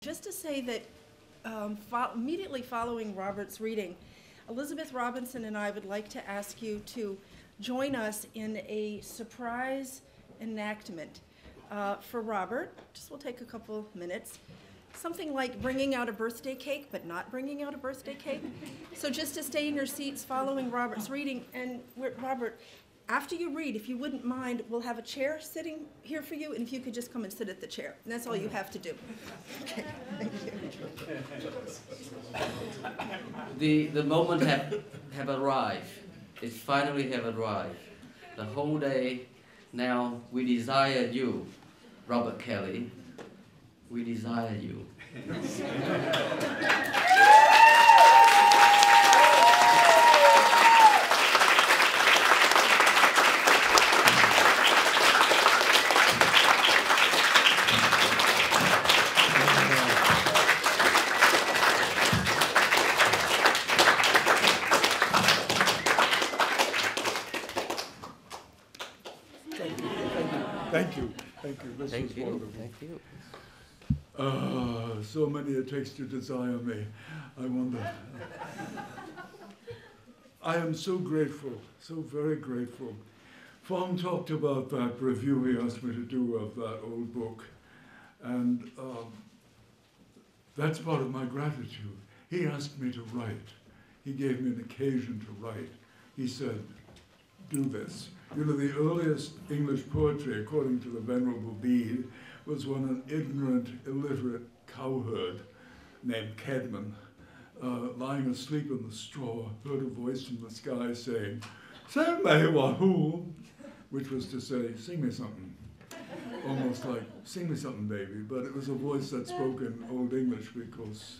Just to say that immediately following Robert's reading, Elizabeth Robinson and I would like to ask you to join us in a surprise enactment for Robert. Just will take a couple minutes. Something like bringing out a birthday cake, but not bringing out a birthday cake. So just to stay in your seats following Robert's reading. And Robert, after you read, if you wouldn't mind, we'll have a chair sitting here for you, and if you could just come and sit at the chair. And that's all you have to do. Okay, thank you. The moment have arrived. It finally have arrived. The whole day, now we desire you, Robert Kelly. We desire you. Thank you. This was wonderful. Thank you. So many it takes to desire me. I wonder. I am so grateful, so very grateful. Phong talked about that review he asked me to do of that old book. And that's part of my gratitude. He asked me to write. He gave me an occasion to write. He said, do this. You know, the earliest English poetry, according to the Venerable Bede, was when an ignorant, illiterate cowherd named Cadman, lying asleep in the straw, heard a voice from the sky saying, "Sing me wahoo," which was to say, "Sing me something." Almost like, "Sing me something, baby." But it was a voice that spoke in Old English because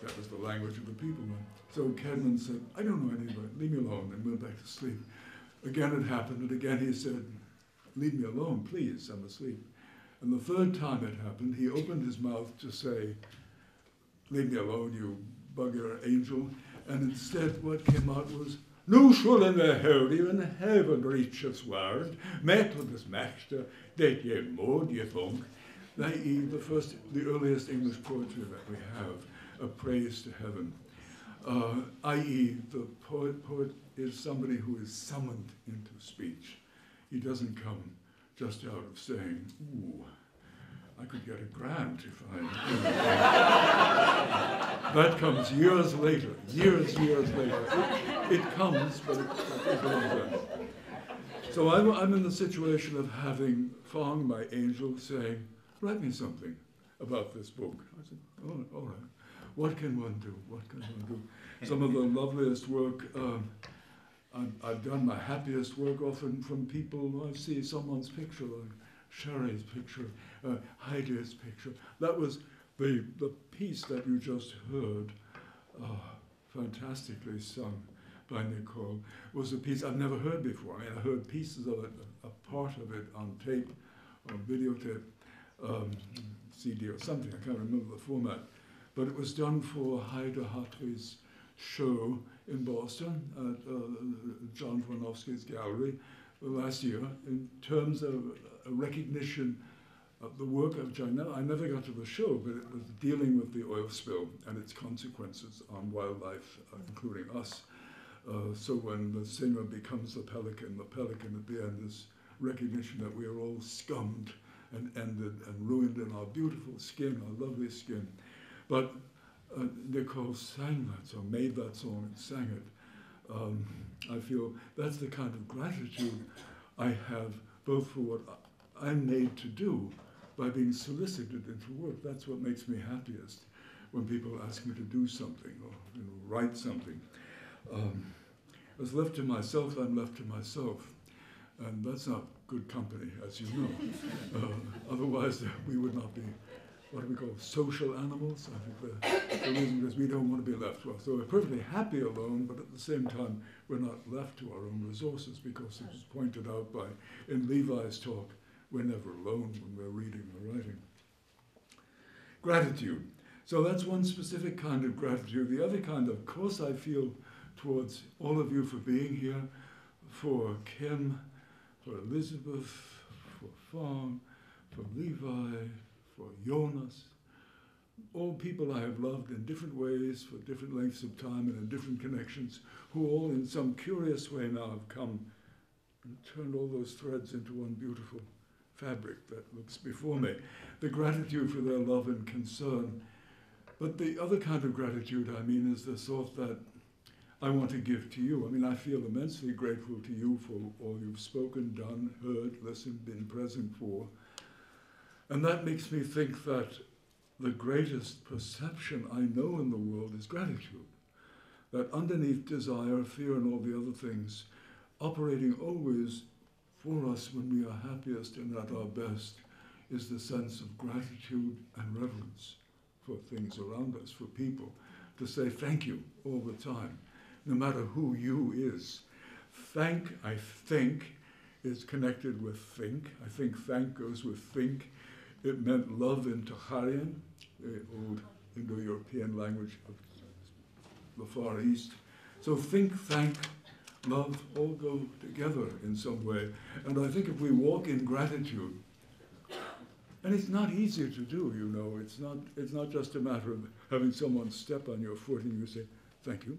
that was the language of the people then. So Cadman said, "I don't know anything about it. Leave me alone," and went back to sleep. Again it happened, and again he said, "Leave me alone, please, I'm asleep." And the third time it happened, he opened his mouth to say, "Leave me alone, you bugger angel." And instead what came out was, "Nu shall the holy in heaven reach us word, Methodist master, that ye mod ye thunk." I.e. the earliest English poetry that we have, a praise to heaven. I.e. the poet is somebody who is summoned into speech. He doesn't come just out of saying, "Ooh, I could get a grant if I..." That comes years later, years later. It comes, but it's long time. So I'm in the situation of having Phong, my angel, saying, "Write me something about this book." I said, "Oh, all right. What can one do? What can one do?" Some of the loveliest work I've done, my happiest work, often from people. I see someone's picture, like Sherry's picture, Heidi's picture. That was the piece that you just heard, fantastically sung by Nicole, was a piece I've never heard before. I mean, I heard pieces of it, a part of it on tape, or videotape, CD or something. I can't remember the format. But it was done for Haida Hatri's show in Boston at John Warnowski's gallery last year, in terms of a recognition of the work of John. I never got to the show, but it was dealing with the oil spill and its consequences on wildlife, including us. So when the singer becomes the pelican at the end is recognition that we are all scummed and ended and ruined in our beautiful skin, our lovely skin. But Nicole sang that song, made that song and sang it. I feel that's the kind of gratitude I have, both for what I'm made to do by being solicited into work. That's what makes me happiest, when people ask me to do something or write something. As left to myself, I'm left to myself. And that's not good company, as you know. Otherwise, we would not be what we call social animals. I think the reason is we don't want to be left to us. So we're perfectly happy alone, but at the same time, we're not left to our own resources, because it was pointed out in Levi's talk, we're never alone when we're reading or writing. Gratitude. So that's one specific kind of gratitude. The other kind, of course, I feel towards all of you for being here, for Kim, for Elizabeth, for Phong, for Levi, for Jonas, all people I have loved in different ways, for different lengths of time and in different connections, who all in some curious way now have come and turned all those threads into one beautiful fabric that looks before me. The gratitude for their love and concern. But the other kind of gratitude, I mean, is the sort that I want to give to you. I mean, I feel immensely grateful to you for all you've spoken, done, heard, listened, been present for. And that makes me think that the greatest perception I know in the world is gratitude. That underneath desire, fear, and all the other things, operating always for us when we are happiest and at our best, is the sense of gratitude and reverence for things around us, for people, to say thank you all the time, no matter who you is. Thank, I think, is connected with think. I think thank goes with think. It meant love in Curation, the old Indo-European language of the Far East. So think, thank, love all go together in some way. And I think if we walk in gratitude, and it's not easy to do, you know, it's not just a matter of having someone step on your foot and you say, thank you.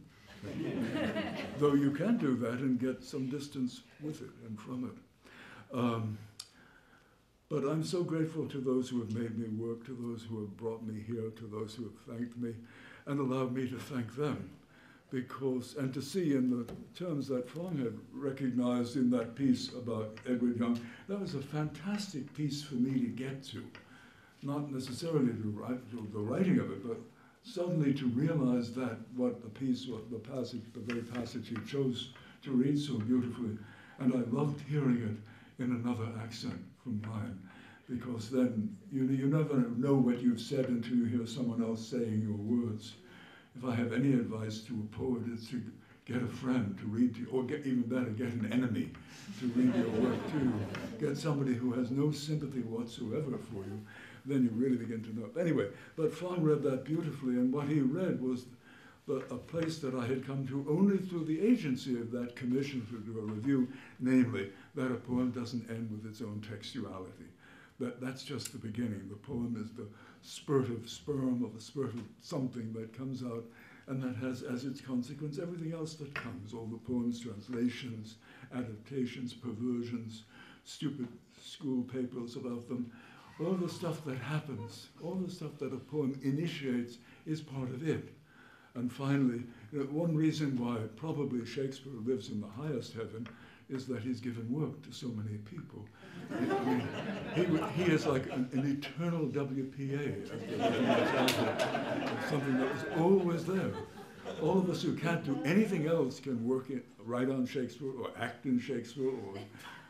Though you can do that and get some distance with it and from it. But I'm so grateful to those who have made me work, to those who have brought me here, to those who have thanked me and allowed me to thank them. Because, and to see in the terms that Phong had recognized in that piece about Edward Young, that was a fantastic piece for me to get to. Not necessarily to the writing of it, but suddenly to realize that what the piece, what the passage, the very passage he chose to read so beautifully, and I loved hearing it in another accent from mine, because then you never know what you've said until you hear someone else saying your words. If I have any advice to a poet, it's to get a friend to read to you, or even better, get an enemy to read your work to you. Get somebody who has no sympathy whatsoever for you, then you really begin to know. Anyway, but Phong read that beautifully, and what he read was a place that I had come to only through the agency of that commission to do a review, namely, that a poem doesn't end with its own textuality. That's just the beginning. The poem is the spurt of sperm, of a spurt of something that comes out, and that has as its consequence everything else that comes, all the poems, translations, adaptations, perversions, stupid school papers about them. All the stuff that happens, all the stuff that a poem initiates is part of it. And finally, one reason why probably Shakespeare lives in the highest heaven is that he's given work to so many people. He is like an eternal WPA, something that was always there. All of us who can't do anything else can write on Shakespeare, or act in Shakespeare, or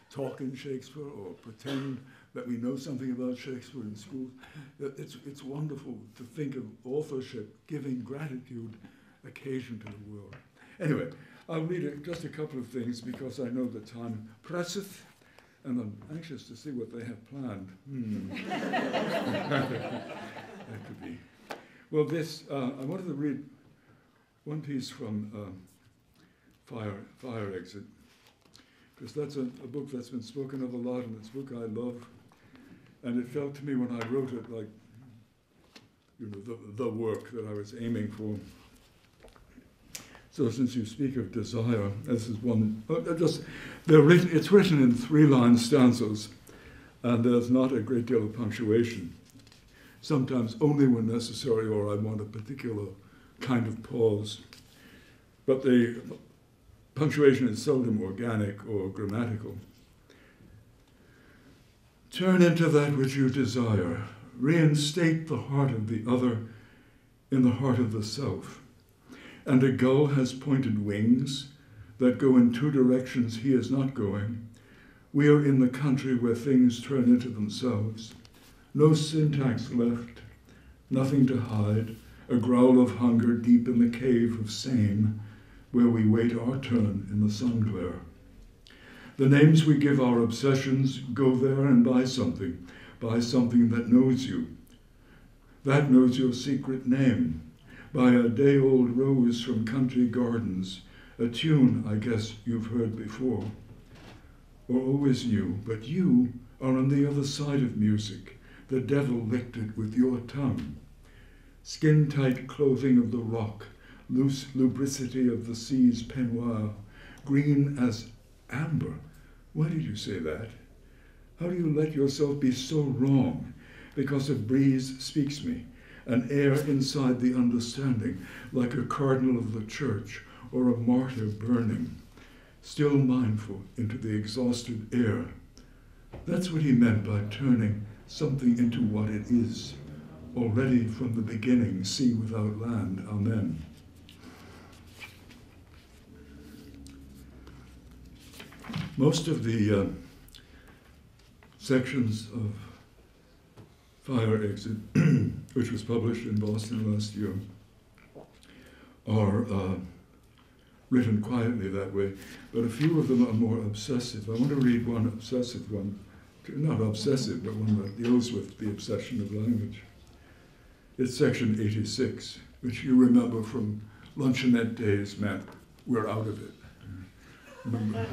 talk in Shakespeare, or pretend that we know something about Shakespeare in school. It's wonderful to think of authorship giving gratitude occasion to the world. Anyway, I'll read just a couple of things because I know the time presseth, and I'm anxious to see what they have planned. That could be. Well, I wanted to read one piece from Fire Exit, because that's a book that's been spoken of a lot, and it's a book I love. And it felt to me when I wrote it like, the work that I was aiming for. So since you speak of desire, this is one, it's written in 3-line stanzas, and there's not a great deal of punctuation. Sometimes only when necessary, or I want a particular kind of pause. But the punctuation is seldom organic or grammatical. Turn into that which you desire. Reinstate the heart of the other in the heart of the self. And a gull has pointed wings that go in 2 directions he is not going. We are in the country where things turn into themselves. No syntax left, nothing to hide, a growl of hunger deep in the cave of same, where we wait our turn in the sun glare. The names we give our obsessions, go there and buy something that knows you. That knows your secret name. Buy a day-old rose from country gardens, a tune I guess you've heard before, or always knew, but you are on the other side of music. The devil licked it with your tongue. skin-tight clothing of the rock, loose lubricity of the sea's peignoir, green as amber. Why did you say that? How do you let yourself be so wrong? Because a breeze speaks me, an air inside the understanding, like a cardinal of the church or a martyr burning, still mindful into the exhausted air. That's what he meant by turning something into what it is. Already from the beginning, sea without land. Amen. Most of the sections of Fire Exit, which was published in Boston last year, are written quietly that way, but a few of them are more obsessive. I want to read one obsessive one, not obsessive, but one that deals with the obsession of language. It's section 86, which you remember from luncheonette days meant we're out of it. Remember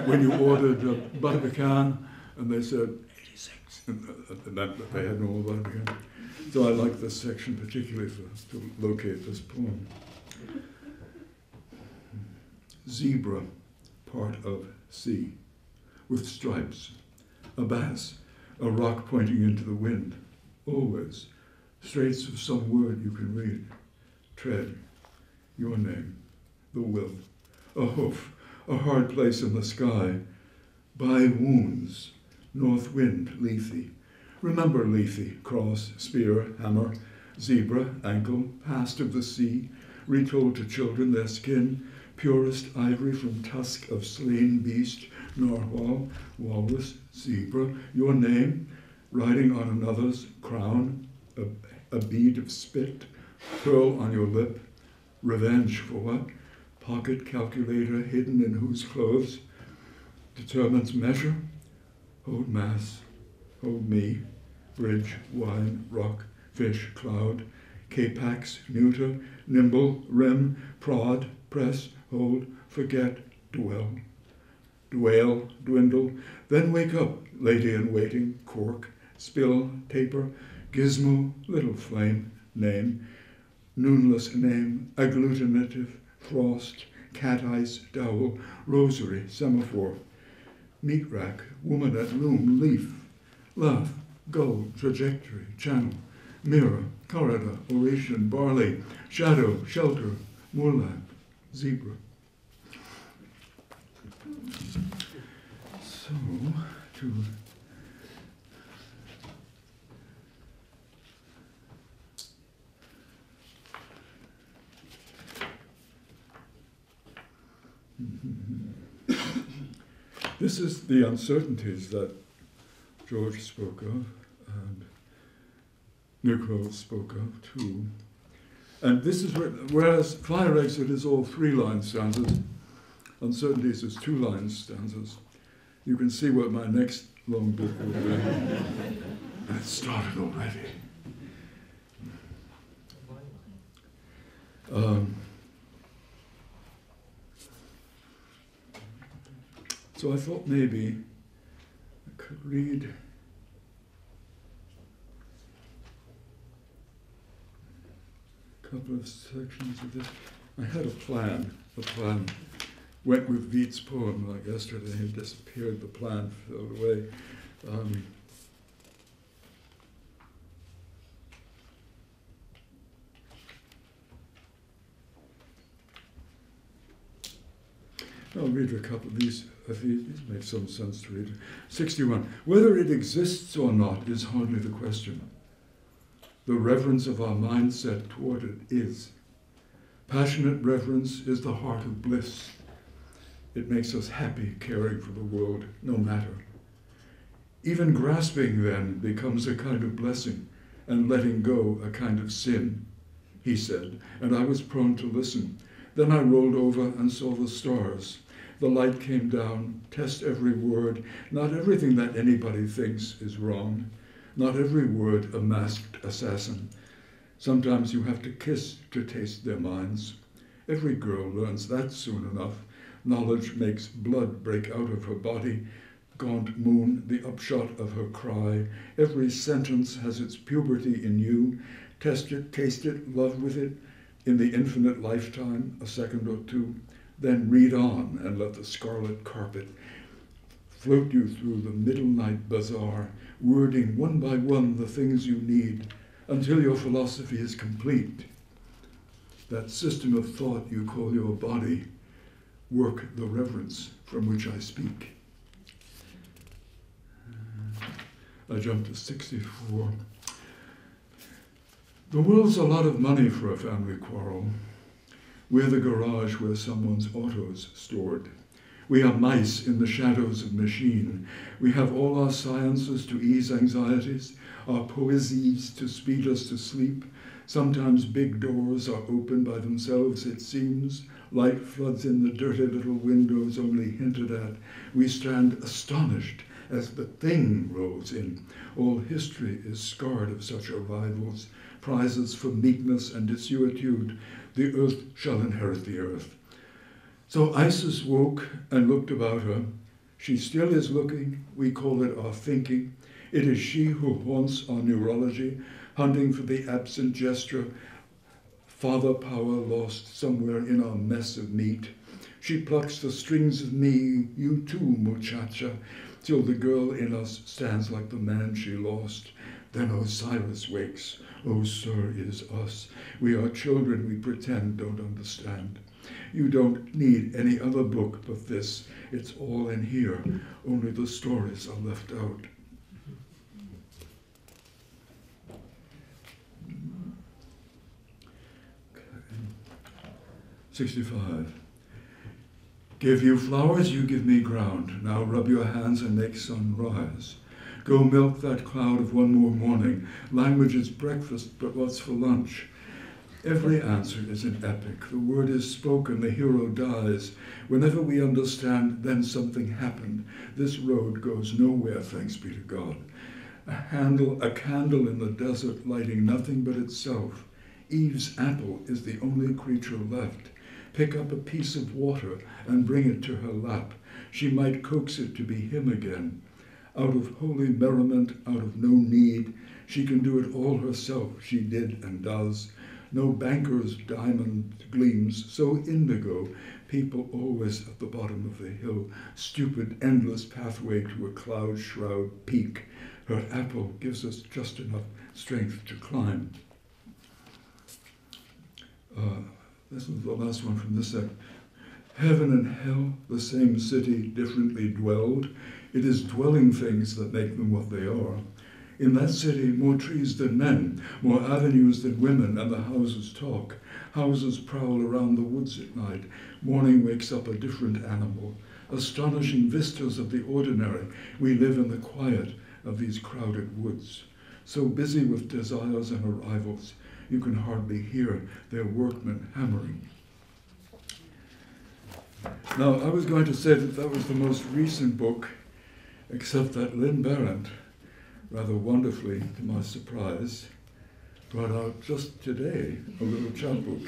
when you ordered butter pecan and they said 86, and that meant that they had no more butter pecan. So I like this section particularly to locate this poem. Zebra, part of sea, with stripes, a bass, a rock pointing into the wind, always, straits of some word you can read, tread, your name, the will, a hoof, a hard place in the sky, by wounds, north wind, Lethe. Remember Lethe, cross, spear, hammer, zebra, ankle, past of the sea, retold to children their skin, purest ivory from tusk of slain beast, narwhal, walrus, zebra, your name, riding on another's crown, a bead of spit, pearl on your lip, revenge for what? Pocket calculator hidden in whose clothes? Determines measure, hold mass, hold me, bridge, wine, rock, fish, cloud, capax, neuter, nimble, rim, prod, press, hold, forget, dwell, dwell, dwindle, then wake up, lady in waiting, cork, spill, taper, gizmo, little flame, name, noonless name, agglutinative, frost, cat ice, dowel, rosary, semaphore, meat rack, woman at loom, leaf, laugh, goal, trajectory, channel, mirror, corridor, oration, barley, shadow, shelter, moorland, zebra. So, to this is the uncertainties that George spoke of and Nicole spoke of too. And this is whereas Fire Exit is all 3-line stanzas, Uncertainties is 2-line stanzas. You can see what my next long book will be. And it started already. So I thought maybe I could read a couple of sections of this. I had a plan. The plan went with Veit's poem like yesterday. It disappeared. The plan fell away. I'll read a couple of these. These make some sense to read. 61. Whether it exists or not is hardly the question. The reverence of our mindset toward it is. Passionate reverence is the heart of bliss. It makes us happy caring for the world, no matter. Even grasping then becomes a kind of blessing, and letting go a kind of sin, he said, and I was prone to listen. Then I rolled over and saw the stars. The light came down, test every word. Not everything that anybody thinks is wrong. Not every word a masked assassin. Sometimes you have to kiss to taste their minds. Every girl learns that soon enough. Knowledge makes blood break out of her body. Gaunt moon, the upshot of her cry. Every sentence has its puberty in you. Test it, taste it, love with it, in the infinite lifetime, a second or two, then read on and let the scarlet carpet float you through the middle night bazaar, wording one by one the things you need until your philosophy is complete. That system of thought you call your body, work the reverence from which I speak. I jump to 64. The world's a lot of money for a family quarrel. We're the garage where someone's auto's stored. We are mice in the shadows of machine. We have all our sciences to ease anxieties, our poesies to speed us to sleep. Sometimes big doors are open by themselves, it seems. Light floods in the dirty little windows only hinted at. We stand astonished as the thing rolls in. All history is scarred of such arrivals, prizes for meekness and desuetude. The earth shall inherit the earth. So Isis woke and looked about her. She still is looking, we call it our thinking. It is she who haunts our neurology, hunting for the absent gesture, father power lost somewhere in our mess of meat. She plucks the strings of me, you too, muchacha, till the girl in us stands like the man she lost. Then Osiris wakes. Oh, sir, is us. We are children we pretend don't understand. You don't need any other book but this. It's all in here. Only the stories are left out. 65. Give you flowers, you give me ground. Now rub your hands and make sun rise. Go milk that cloud of one more morning. Language is breakfast, but what's for lunch? Every answer is an epic. The word is spoken, the hero dies. Whenever we understand, then something happened. This road goes nowhere, thanks be to God. A candle in the desert lighting nothing but itself. Eve's apple is the only creature left. Pick up a piece of water and bring it to her lap. She might coax it to be him again. Out of holy merriment, out of no need, she can do it all herself, she did and does. No banker's diamond gleams, so indigo, people always at the bottom of the hill, stupid, endless pathway to a cloud shroud peak. Her apple gives us just enough strength to climb. This is the last one from this set. Heaven and hell, the same city, differently dwelled. It is dwelling things that make them what they are. In that city, more trees than men, more avenues than women, and the houses talk. Houses prowl around the woods at night. Morning wakes up a different animal. Astonishing vistas of the ordinary. We live in the quiet of these crowded woods. So busy with desires and arrivals, you can hardly hear their workmen hammering. Now, I was going to say that that was the most recent book, except that Lynn Behrendt, rather wonderfully, to my surprise, brought out just today a little chapbook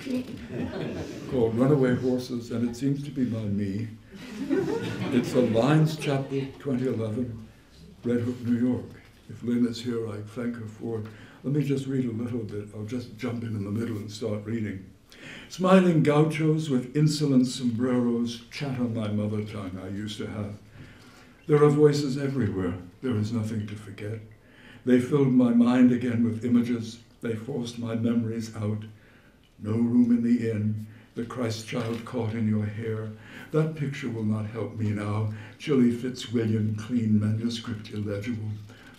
called Runaway Horses, and it seems to be by me. It's a Lyons chapbook, 2011, Red Hook, New York. If Lynn is here, I thank her for it. Let me just read a little bit. I'll just jump in the middle and start reading. Smiling gauchos with insolent sombreros chatter my mother tongue I used to have. There are voices everywhere. There is nothing to forget. They filled my mind again with images. They forced my memories out. No room in the inn. The Christ child caught in your hair. That picture will not help me now. Chilly Fitzwilliam, clean manuscript illegible.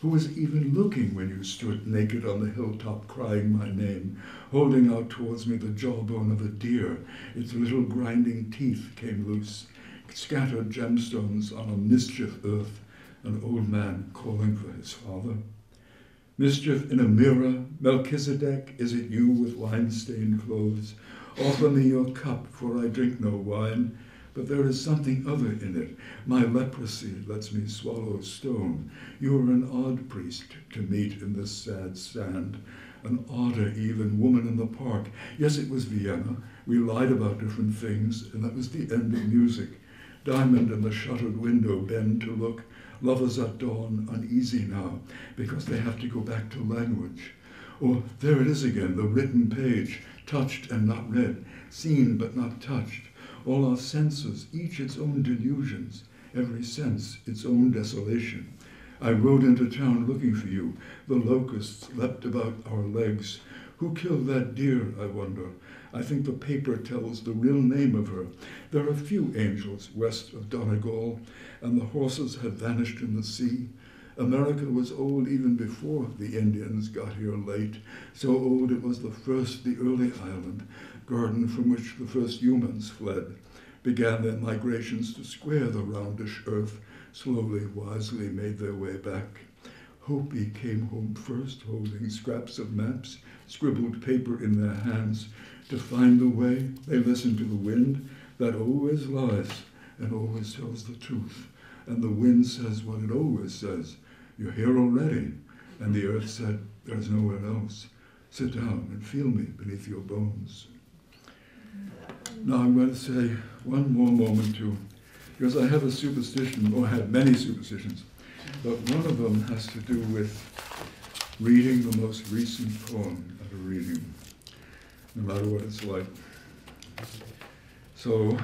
Who was even looking when you stood naked on the hilltop crying my name, holding out towards me the jawbone of a deer. Its little grinding teeth came loose. Scattered gemstones on a mischief earth, an old man calling for his father. Mischief in a mirror, Melchizedek, is it you with wine-stained clothes? Offer me your cup, for I drink no wine, but there is something other in it. My leprosy lets me swallow stone. You are an odd priest to meet in this sad sand, an odder even woman in the park. Yes, it was Vienna. We lied about different things, and that was the end of music. Diamond in the shuttered window bend to look. Lovers at dawn, uneasy now, because they have to go back to language. Or there it is again, the written page, touched and not read, seen but not touched. All our senses, each its own delusions, every sense its own desolation. I rode into town looking for you. The locusts leapt about our legs. Who killed that deer, I wonder? I think the paper tells the real name of her. There are few angels west of Donegal, and the horses had vanished in the sea. America was old even before the Indians got here late, so old it was the early island, garden from which the first humans fled, began their migrations to square the roundish earth, slowly, wisely made their way back. Hopi came home first, holding scraps of maps, scribbled paper in their hands. To find the way, they listened to the wind that always lies and always tells the truth. And the wind says what it always says. You're here already. And the earth said, there's nowhere else. Sit down and feel me beneath your bones. Now I'm going to say one more moment too, because I have a superstition, or had many superstitions, but one of them has to do with reading the most recent poem at a reading, no matter what it's like. So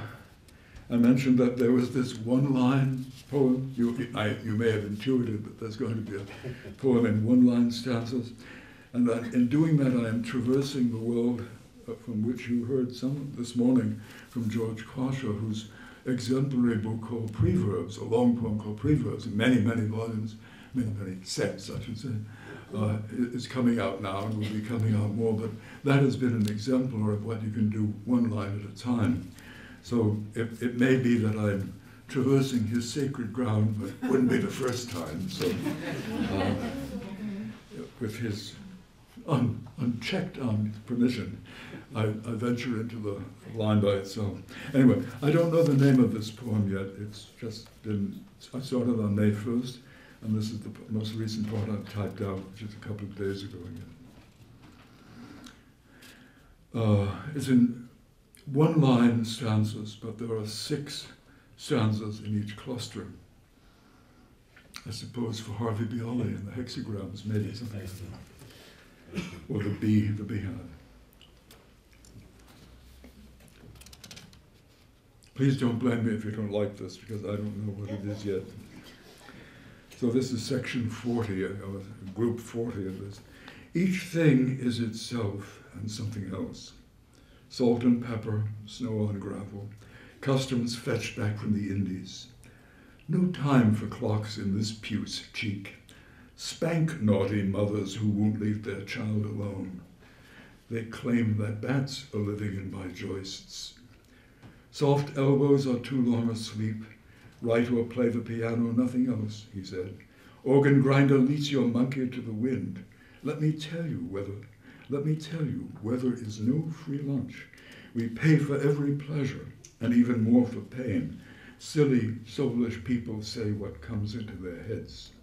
I mentioned that there was this one-line poem. You may have intuited that there's going to be a poem in one-line stanzas. And in doing that, I am traversing the world from which you heard some this morning from George Quasha, whose exemplary book called Preverbs, a long poem called Preverbs, in many, many volumes, many sets, I should say, is coming out now and will be coming out more. But that has been an exemplar of what you can do one line at a time. So it may be that I'm traversing his sacred ground, but it wouldn't be the first time. So with his unchecked permission, I venture into the line by itself. Anyway, I don't know the name of this poem yet. It's just been, I started on May 1st, and this is the most recent part I've typed out, which is a couple of days ago again. It's in one-line stanzas, but there are 6 stanzas in each cluster. I suppose for Harvey Bialy and the hexagrams, maybe something like that. Or the beehive. Please don't blame me if you don't like this, because I don't know what it is yet. So this is section 40, group 40 of this. Each thing is itself and something else. Salt and pepper, snow and gravel, customs fetched back from the Indies. No time for clocks in this puce cheek. Spank naughty mothers who won't leave their child alone. They claim that bats are living in my joists. Soft elbows are too long asleep. Write or play the piano, nothing else, he said. Organ grinder leads your monkey to the wind. Let me tell you, weather is no free lunch. We pay for every pleasure, and even more for pain. Silly, soulish people say what comes into their heads.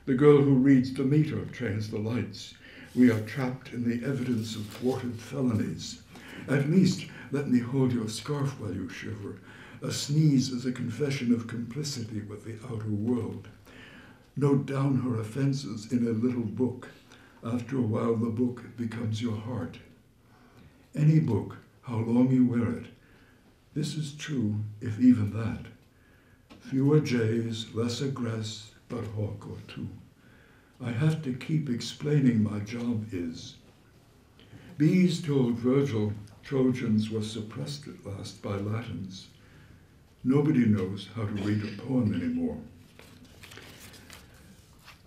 The girl who reads the meter trains the lights. We are trapped in the evidence of thwarted felonies. At least let me hold your scarf while you shiver. A sneeze is a confession of complicity with the outer world. Note down her offenses in a little book. After a while, the book becomes your heart. Any book, how long you wear it. This is true, if even that. Fewer jays, less aggress, but hawk or two. I have to keep explaining my job is. Bees told Virgil Trojans were suppressed at last by Latins. Nobody knows how to read a poem anymore.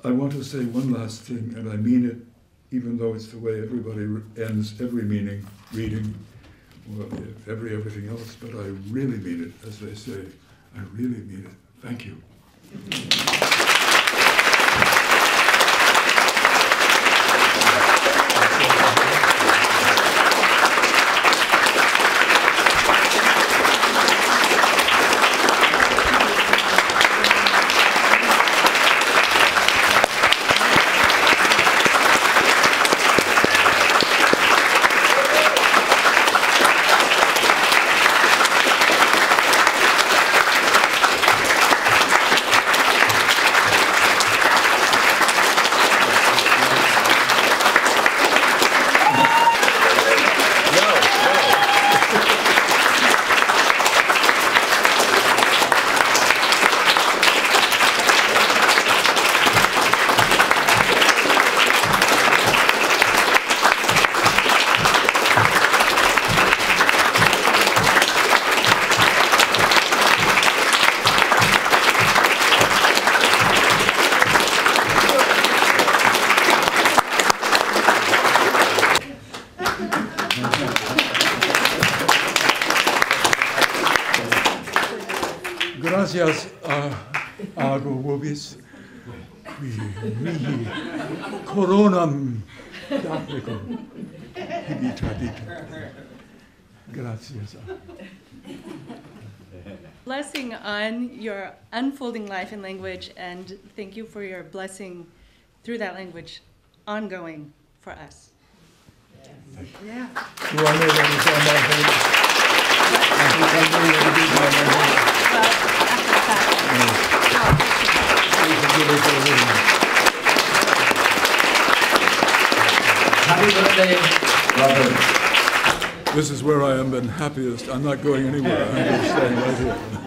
I want to say one last thing, and I mean it, even though it's the way everybody ends every reading, or everything else, but I really mean it, as they say. I really mean it. Thank you. Gracias, ago vobis, qui mihi coronam daplicum hibi traditum. Gracias. Blessing on your unfolding life in language, and thank you for your blessing through that language ongoing for us. Yeah. Do I know that it's on my head? Happy birthday, Robert. This is where I am been happiest. I'm not going anywhere. I'm just staying right here.